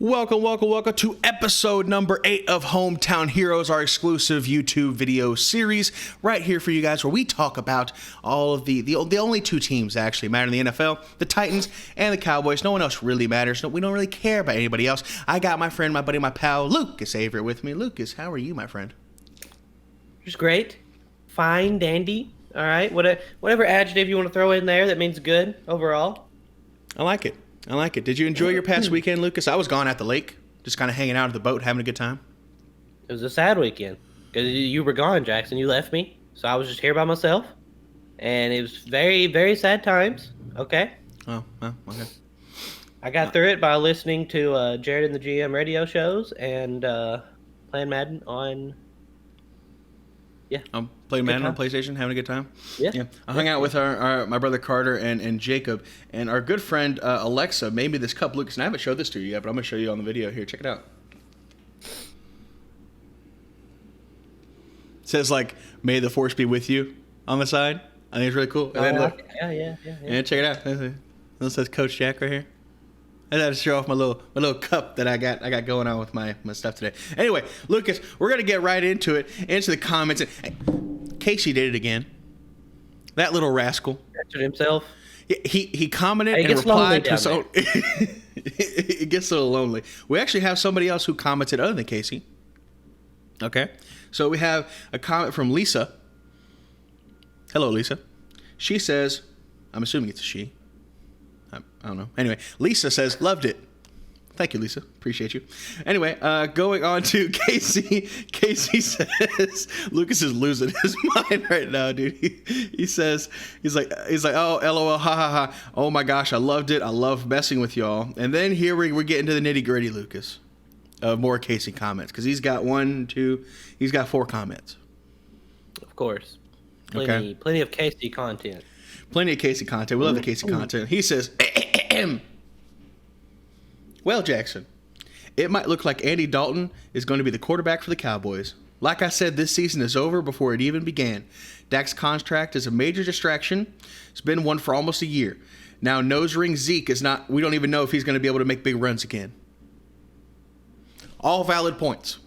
Welcome to episode number 8 of Hometown Heroes, our exclusive YouTube video series right here for you guys, where we talk about all of the only two teams that actually matter in the NFL, the Titans and the Cowboys. No one else really matters. No, we don't really care about anybody else. I got my friend, my buddy, my pal, Lucas Avery with me. Lucas, how are you, my friend? Just great. Fine, dandy. All right. Whatever adjective you want to throw in there that means good overall. I like it. Did you enjoy your past weekend, Lucas? I was gone at the lake, just kind of hanging out at the boat, having a good time. It was a sad weekend because you were gone, Jackson. You left me, so I was just here by myself, and it was very, very sad times. Okay. Oh, well, okay. I got through it by listening to Jared and the GM radio shows and playing Madden on. Yeah. Playing Madden on PlayStation, having a good time. Yeah. I hung out with my brother Carter and Jacob, and our good friend Alexa made me this cup, Lucas, and I haven't showed this to you yet, but I'm going to show you on the video here. Check it out. It says, like, may the force be with you on the side. I think it's really cool. And then look. Yeah. And check it out. It says Coach Jack right here. I had to show off my little cup that I got going on with my stuff today. Anyway, Lucas, we're gonna get right into it, into the comments. Casey did it again. That little rascal. Answered himself. He commented and replied to his own. It gets a little lonely. We actually have somebody else who commented other than Casey. Okay, so we have a comment from Lisa. Hello, Lisa. She says, I'm assuming it's a she. I don't know. Anyway, Lisa says, loved it. Thank you, Lisa. Appreciate you. Anyway, going on to Casey. Casey says, Lucas is losing his mind right now, dude. He says, he's like, oh, LOL, ha ha ha. Oh my gosh, I loved it. I love messing with y'all. And then here we're getting to the nitty gritty, Lucas, of more Casey comments, because he's got 4 comments. Of course. Plenty of Casey content. Plenty of Casey content. We love the Casey content. He says, well, Jackson, it might look like Andy Dalton is going to be the quarterback for the Cowboys. Like I said, this season is over before it even began. Dak's contract is a major distraction. It's been one for almost a year. Now, nose ring Zeke is not, we don't even know if he's going to be able to make big runs again. All valid points.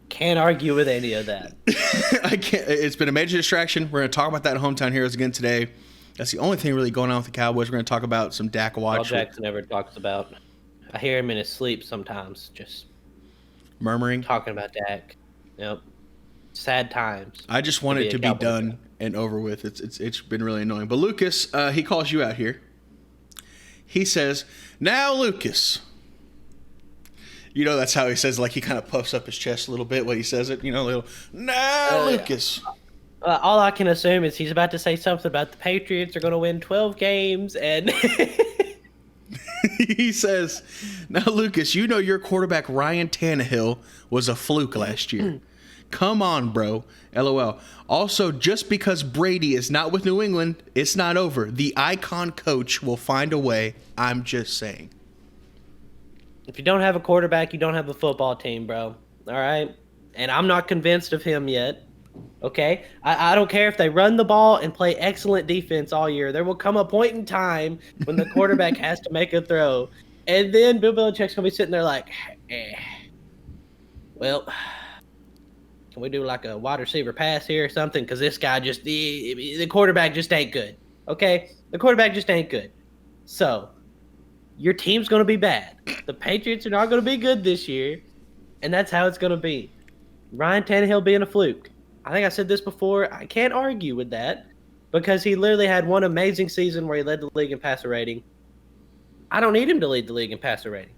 Can't argue with any of that. I can't. It's been a major distraction. We're going to talk about that in Hometown Heroes again today. That's the only thing really going on with the Cowboys. We're going to talk about some Dak watch. All Jackson never talks about. I hear him in his sleep sometimes, just murmuring, talking about Dak. Yep. Sad times. I just want it to be done and over with. It's been really annoying. But Lucas, he calls you out here. He says, "Now, Lucas." You know, that's how he says, like, he kind of puffs up his chest a little bit when he says it. You know, little, now, Lucas. All I can assume is he's about to say something about the Patriots are going to win 12 games. And he says, now, Lucas, you know your quarterback, Ryan Tannehill, was a fluke last year. Come on, bro. LOL. Also, just because Brady is not with New England, it's not over. The icon coach will find a way. I'm just saying. If you don't have a quarterback, you don't have a football team, bro. All right? And I'm not convinced of him yet. Okay? I don't care if they run the ball and play excellent defense all year. There will come a point in time when the quarterback has to make a throw. And then Bill Belichick's going to be sitting there like, well, can we do like a wide receiver pass here or something? Because this guy just, the quarterback just ain't good. Okay? The quarterback just ain't good. So, your team's going to be bad. The Patriots are not going to be good this year, and that's how it's going to be. Ryan Tannehill being a fluke. I think I said this before. I can't argue with that because he literally had one amazing season where he led the league in passer rating. I don't need him to lead the league in passer rating.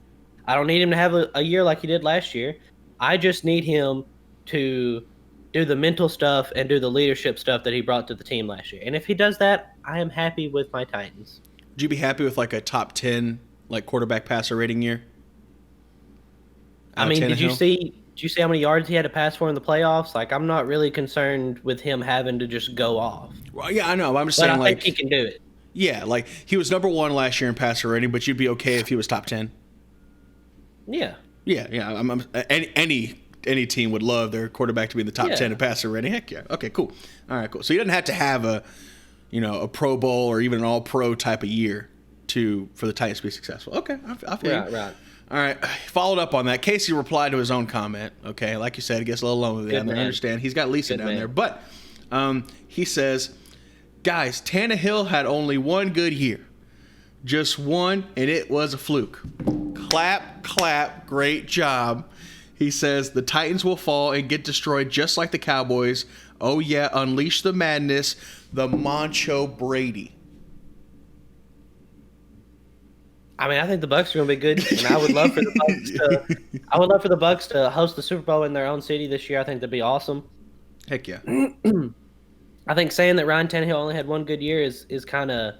I don't need him to have a year like he did last year. I just need him to do the mental stuff and do the leadership stuff that he brought to the team last year. And if he does that, I am happy with my Titans. Would you be happy with like a top 10 like quarterback passer rating year? I mean, did you see how many yards he had to pass for in the playoffs? Like, I'm not really concerned with him having to just go off. Well, yeah, I know. I'm just saying, I think he can do it. Yeah, like he was number 1 last year in passer rating, but you'd be okay if he was top 10. Yeah. Yeah. Any team would love their quarterback to be in the top 10 in passer rating. Heck yeah. Okay, cool. All right, cool. So he doesn't have to have a Pro Bowl or even an All-Pro type of year for the Titans to be successful. Okay, I feel you. Right. All right. Followed up on that, Casey replied to his own comment. Okay, like you said, it gets a little lonely down there. I understand. He's got Lisa down there. But he says, guys, Tannehill had only one good year. Just one, and it was a fluke. Clap, clap, great job. He says, the Titans will fall and get destroyed just like the Cowboys. Oh, yeah, unleash the madness, the Macho Brady. I mean, I think the Bucs are going to be good, and I would love for the Bucs to host the Super Bowl in their own city this year. I think that'd be awesome. Heck yeah. I think saying that Ryan Tannehill only had one good year is kind of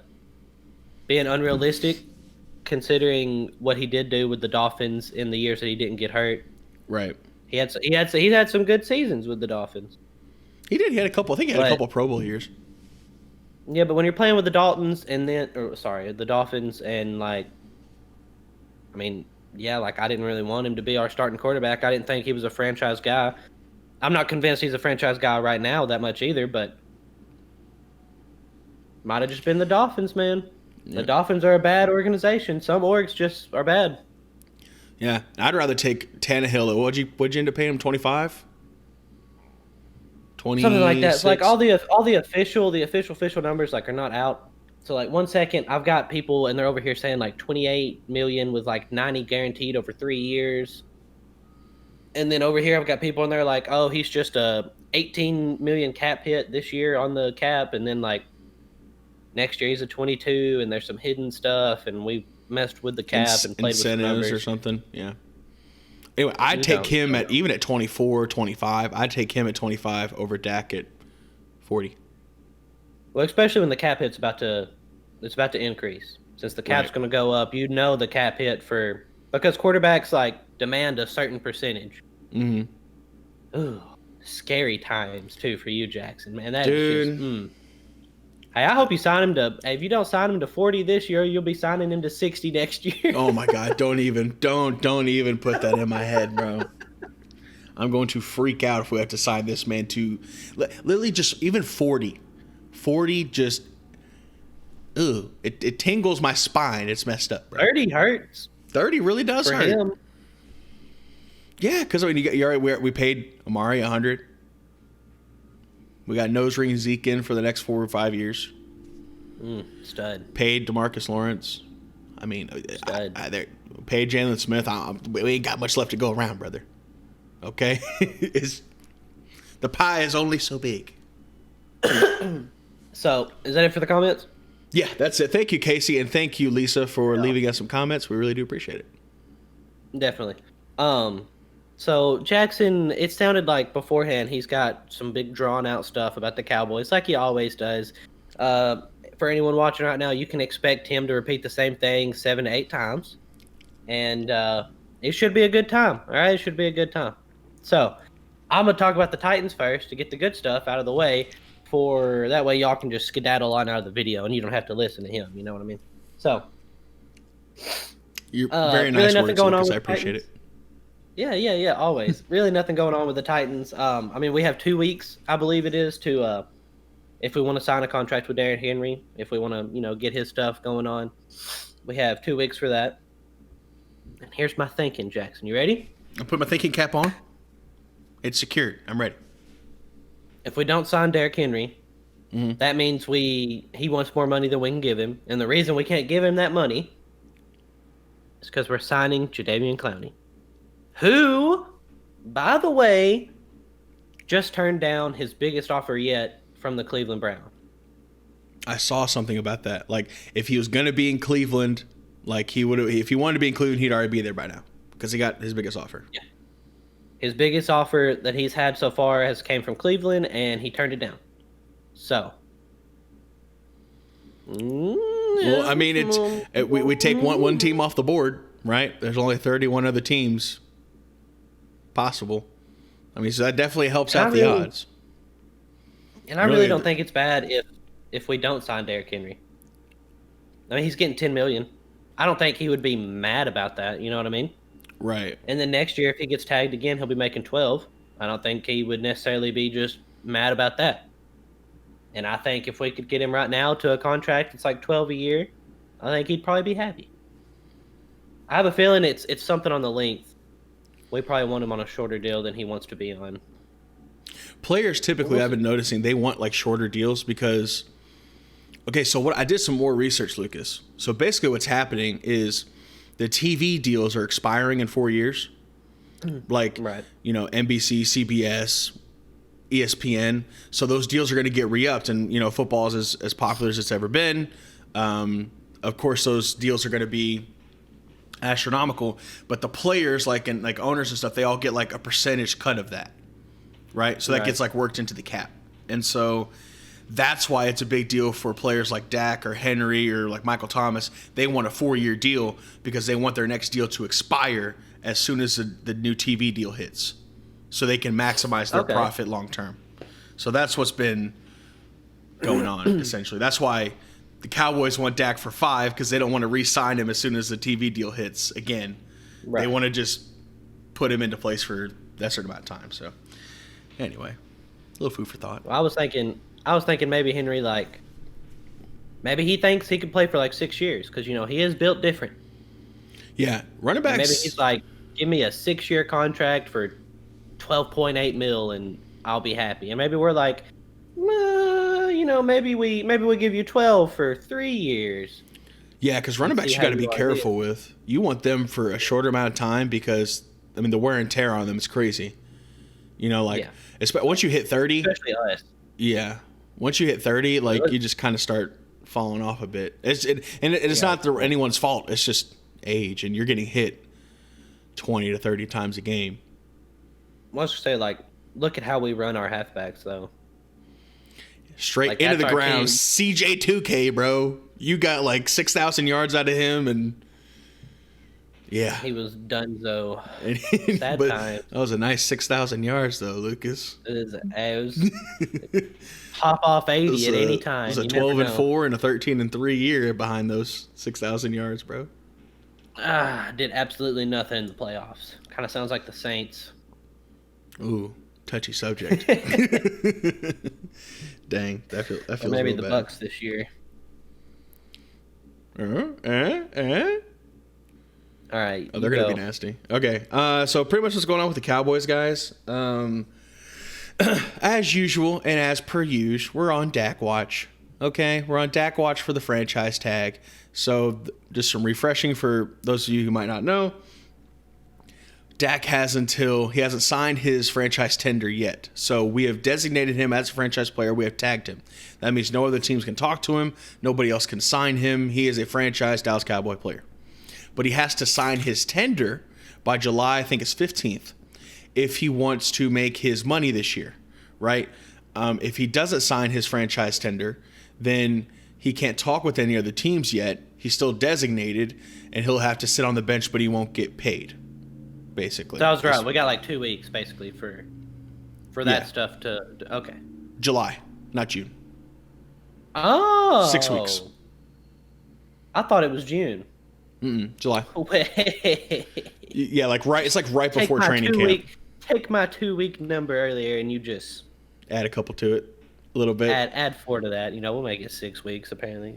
being unrealistic, considering what he did do with the Dolphins in the years that he didn't get hurt. Right. He had some good seasons with the Dolphins. He did. He had a couple. I think he had a couple Pro Bowl years. Yeah, but when you're playing with the the Dolphins, and like, I mean, yeah, like I didn't really want him to be our starting quarterback. I didn't think he was a franchise guy. I'm not convinced he's a franchise guy right now that much either, but might have just been the Dolphins, man. Yeah. The Dolphins are a bad organization. Some orgs just are bad. Yeah, I'd rather take Tannehill. What'd you end up paying him? 25? 26? Something like that. It's like all the official numbers like are not out. So like 1 second, I've got people and they're over here saying like 28 million with like 90 guaranteed over 3 years. And then over here, I've got people and they're like, oh, he's just a 18 million cap hit this year on the cap, and then like next year he's a 22, and there's some hidden stuff, and we messed with the cap and played with incentives or something. Yeah. Anyway, I'd take him even at 24, 25. I'd take him at 25 over Dak at 40. Well, especially when the cap hit's about to increase. Since the cap's going to go up, the cap hit because quarterbacks like demand a certain percentage. Mm-hmm. Ooh, scary times too for you, Jackson. Man, that Dude. is just. Hey, I hope you sign him to. If you don't sign him to 40 this year, you'll be signing him to 60 next year. Oh my God! Don't even put that in my head, bro. I'm going to freak out if we have to sign this man to literally just even 40. 40 just. Ugh! It tingles my spine. It's messed up, bro. 30 hurts. 30 really does hurt. Him. Yeah, because I mean, we paid Amari 100. We got nose ring Zeke in for the next 4 or 5 years. Stud. Paid DeMarcus Lawrence. I mean, paid Jalen Smith. We ain't got much left to go around, brother. Okay? The pie is only so big. So, is that it for the comments? Yeah, that's it. Thank you, Casey, and thank you, Lisa, for leaving us some comments. We really do appreciate it. Definitely. So Jackson, it sounded like beforehand he's got some big drawn out stuff about the Cowboys, like he always does. For anyone watching right now, you can expect him to repeat the same thing 7 to 8 times, and it should be a good time. All right, it should be a good time. So I'm gonna talk about the Titans first to get the good stuff out of the way. For that way, y'all can just skedaddle on out of the video, and you don't have to listen to him. You know what I mean? So you're very nice really words, Lucas. I appreciate it. Yeah, always. Really nothing going on with the Titans. I mean, we have 2 weeks, I believe it is, to if we want to sign a contract with Derrick Henry, if we want to, get his stuff going on. We have 2 weeks for that. And here's my thinking, Jackson. You ready? I'll put my thinking cap on. It's secured. I'm ready. If we don't sign Derrick Henry, that means he wants more money than we can give him. And the reason we can't give him that money is because we're signing Jadeveon Clowney, who, by the way, just turned down his biggest offer yet from the Cleveland Browns. I saw something about that. Like, if he was going to be in Cleveland, like if he wanted to be in Cleveland, he'd already be there by now because he got his biggest offer. Yeah. His biggest offer that he's had so far has came from Cleveland, and he turned it down. So. Well, I mean, we take one team off the board, right? There's only 31 other teams possible. I mean, so that definitely helps out the odds. And I really don't think it's bad if we don't sign Derrick Henry. I mean, he's getting $10 million. I don't think he would be mad about that. You know what I mean? Right. And then next year, if he gets tagged again, he'll be making 12. I don't think he would necessarily be just mad about that. And I think if we could get him right now to a contract that's like 12 a year, I think he'd probably be happy. I have a feeling it's something on the length. We probably want him on a shorter deal than he wants to be on. Players typically, I've been noticing, they want like shorter deals because, okay, so what I did some more research, Lucas. So basically what's happening is the TV deals are expiring in 4 years. Like, Right. you know, NBC, CBS, ESPN. So those deals are going to get re-upped, and, you know, football is as popular as it's ever been. Of course, those deals are going to be astronomical, but the players, like owners and stuff, they all get like a percentage cut of that, right? So that gets like worked into the cap, and so that's why it's a big deal for players like Dak or Henry or like Michael Thomas. They want a 4-year deal because they want their next deal to expire as soon as the new TV deal hits, so they can maximize their profit long term. So that's what's been going on essentially. That's why the Cowboys want Dak for 5, because they don't want to re-sign him as soon as the TV deal hits again. Right. They want to just put him into place for that certain amount of time. So anyway, a little food for thought. Well, I was thinking maybe Henry, like, maybe he thinks he could play for like 6 years because, you know, he is built different. Yeah, running backs. And maybe he's like, give me a 6-year contract for $12.8 million and I'll be happy. And maybe we're like, you know, maybe we give you 12 for 3 years. Yeah, because running backs you got to be careful with. You want them for a shorter amount of time because, I mean, the wear and tear on them is crazy. You know, like, once you hit 30, especially us. Yeah, once you hit 30, like, you just kind of start falling off a bit. It's not anyone's fault. It's just age, and you're getting hit 20 to 30 times a game. Let's just say, like, look at how we run our halfbacks, though. Straight like, into the ground. CJ2K, bro. You got like 6,000 yards out of him, and yeah. He was donezo. Sad time. That was a nice 6,000 yards, though, Lucas. It was hop off 80 at any time. It was a 12-4 and a 13-3 year behind those 6,000 yards, bro. Did absolutely nothing in the playoffs. Kind of sounds like the Saints. Ooh, touchy subject. Dang, that feels or maybe the bad. Bucks this year. All right. Oh, they're gonna be nasty. Okay, so pretty much what's going on with the Cowboys, guys. As usual and as per usual, we're on Dak watch. Okay, we're on Dak watch for the franchise tag. So just some refreshing for those of you who might not know. Dak hasn't signed his franchise tender yet. So we have designated him as a franchise player. We have tagged him. That means no other teams can talk to him. Nobody else can sign him. He is a franchise Dallas Cowboy player. But he has to sign his tender by July, I think it's 15th, if he wants to make his money this year, right? If he doesn't sign his franchise tender, then he can't talk with any other teams yet. He's still designated, and he'll have to sit on the bench, but he won't get paid. Basically, that was right. We got like 2 weeks basically for that stuff to okay. July, not June. Oh, 6 weeks. I thought it was June. July. Wait. Yeah, like right. It's like right before training camp. Take my 2-week number earlier, and you just add a couple to it, a little bit. Add 4 to that. You know, we'll make it 6 weeks apparently.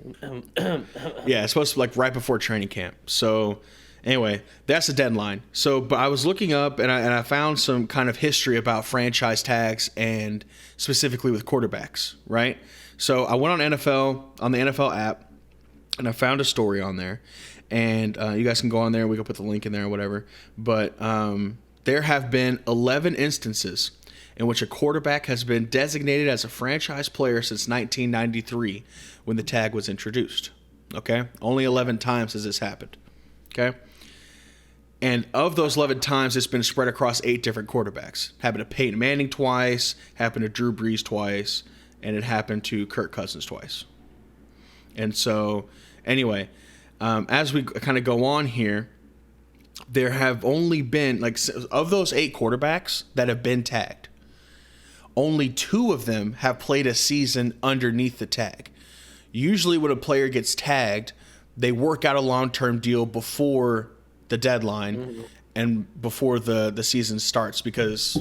Yeah, it's supposed to be like right before training camp. So. Anyway, that's the deadline. So, but I was looking up and I found some kind of history about franchise tags and specifically with quarterbacks, right? So I went on the NFL app, and I found a story on there. And you guys can go on there. We can put the link in there or whatever. But there have been 11 instances in which a quarterback has been designated as a franchise player since 1993 when the tag was introduced. Okay? Only 11 times has this happened. Okay? And of those 11 times, it's been spread across 8 different quarterbacks. Happened to Peyton Manning twice, happened to Drew Brees twice, and it happened to Kirk Cousins twice. And so, anyway, as we kind of go on here, there have only been, like, of those 8 quarterbacks that have been tagged, only 2 of them have played a season underneath the tag. Usually when a player gets tagged, they work out a long-term deal before the deadline and before the season starts, because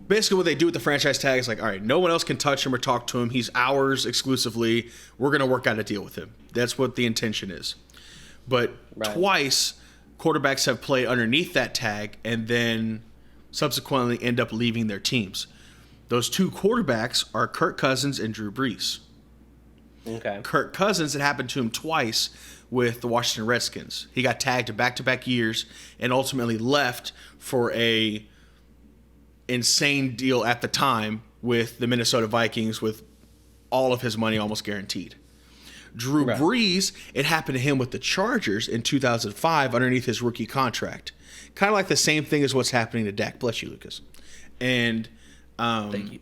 basically what they do with the franchise tag is like, all right, no one else can touch him or talk to him. He's ours exclusively. We're going to work out a deal with him. That's what the intention is. But twice quarterbacks have played underneath that tag and then subsequently end up leaving their teams. Those 2 quarterbacks are Kirk Cousins and Drew Brees. Okay. Kirk Cousins, it happened to him twice with the Washington Redskins. He got tagged back-to-back years and ultimately left for a insane deal at the time with the Minnesota Vikings with all of his money almost guaranteed. Drew Brees, it happened to him with the Chargers in 2005 underneath his rookie contract. Kind of like the same thing as what's happening to Dak. Bless you, Lucas. And Thank you.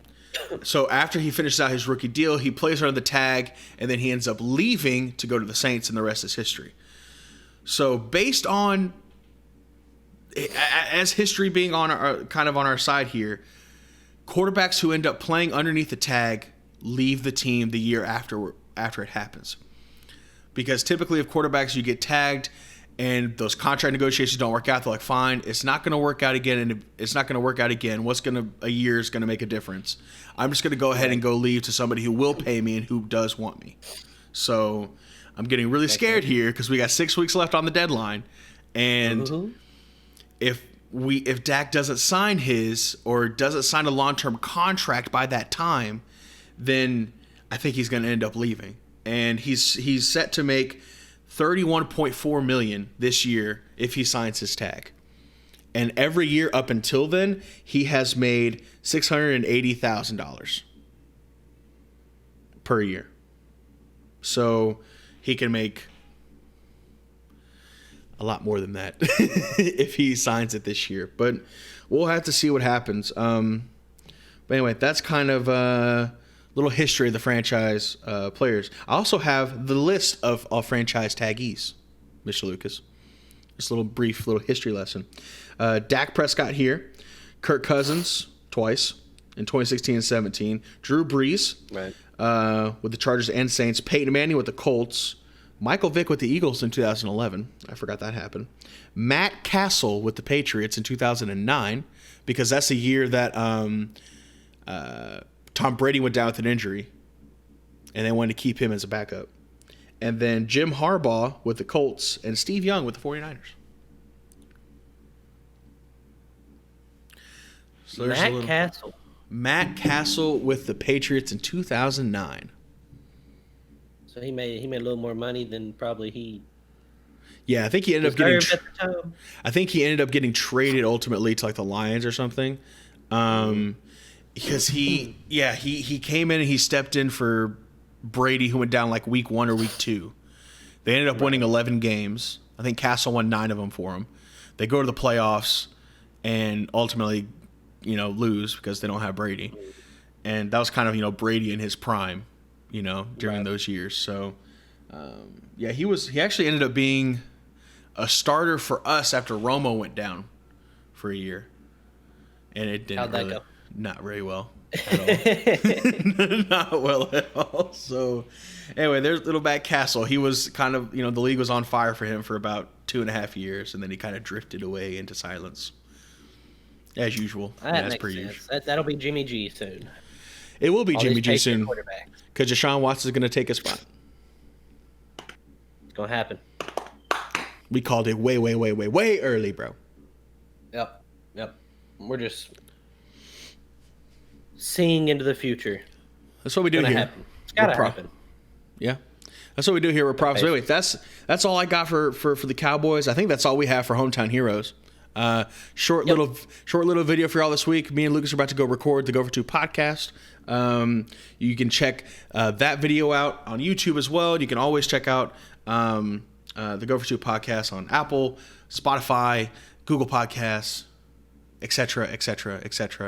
so after he finishes out his rookie deal, he plays under the tag, and then he ends up leaving to go to the Saints, and the rest is history. So based on, as history being on our, kind of on our side here, quarterbacks who end up playing underneath the tag leave the team the year after it happens. Because typically if quarterbacks, you get tagged and those contract negotiations don't work out, they're like, fine, it's not going to work out again, and it's not going to work out again. A year is going to make a difference. I'm just going to go ahead and go leave to somebody who will pay me and who does want me. So I'm getting really scared here because we got 6 weeks left on the deadline, and if Dak doesn't sign his or doesn't sign a long-term contract by that time, then I think he's going to end up leaving. And he's set to make $31.4 million this year if he signs his tag. And every year up until then, he has made $680,000 per year. So he can make a lot more than that if he signs it this year. But we'll have to see what happens. But anyway, that's kind of a little history of the franchise players. I also have the list of all franchise taggees, Mr. Lucas. Just a brief history lesson. Dak Prescott here. Kirk Cousins twice in 2016 and 17. Drew Brees with the Chargers and Saints. Peyton Manning with the Colts. Michael Vick with the Eagles in 2011. I forgot that happened. Matt Castle with the Patriots in 2009, because that's the year that Tom Brady went down with an injury, and they wanted to keep him as a backup. And then Jim Harbaugh with the Colts and Steve Young with the 49ers. So Matt Castle with the Patriots in 2009. So he made a little more money than probably he. Yeah, I think he ended up getting. I think he ended up getting traded ultimately to like the Lions or something, because he came in and he stepped in for Brady, who went down like week 1 or week 2. They ended up winning 11 games. I think Castle won 9 of them for them. They go to the playoffs and ultimately, lose because they don't have Brady, and that was kind of Brady in his prime, during those years. So, he actually ended up being a starter for us after Romo went down for a year, and it didn't. How'd that go? Not very well at all. Not well at all. So, anyway, there's little Matt Castle. He was kind of, the league was on fire for him for about 2.5 years, and then he kind of drifted away into silence, as usual. That makes sense. That'll be Jimmy G soon. It will be Jimmy G soon, because Deshaun Watson is going to take a spot. It's going to happen. We called it way early, bro. Yep. We're just seeing into the future. That's what we do here. Happen. It's got to happen. Yeah. That's what we do here. We're prophets. Anyway, that's all I got for the Cowboys. I think that's all we have for Hometown Heroes. Short little video for y'all this week. Me and Lucas are about to go record the Go for Two podcast. You can check that video out on YouTube as well. You can always check out the Go for Two podcast on Apple, Spotify, Google Podcasts, etc.,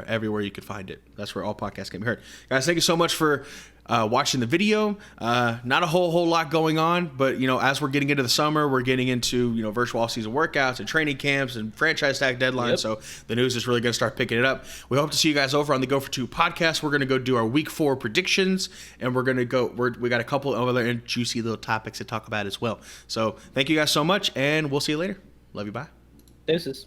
everywhere you can find it. That's where all podcasts can be heard. Guys, thank you so much for watching the video. Not a whole lot going on, but as we're getting into the summer, we're getting into virtual off-season workouts and training camps and franchise tag deadlines. So the news is really going to start picking it up. We hope to see you guys over on the Go for Two podcast. We're going to go do our week 4 predictions, and we're going to go. We got a couple of other juicy little topics to talk about as well. So thank you guys so much, and we'll see you later. Love you. Bye. Deuces.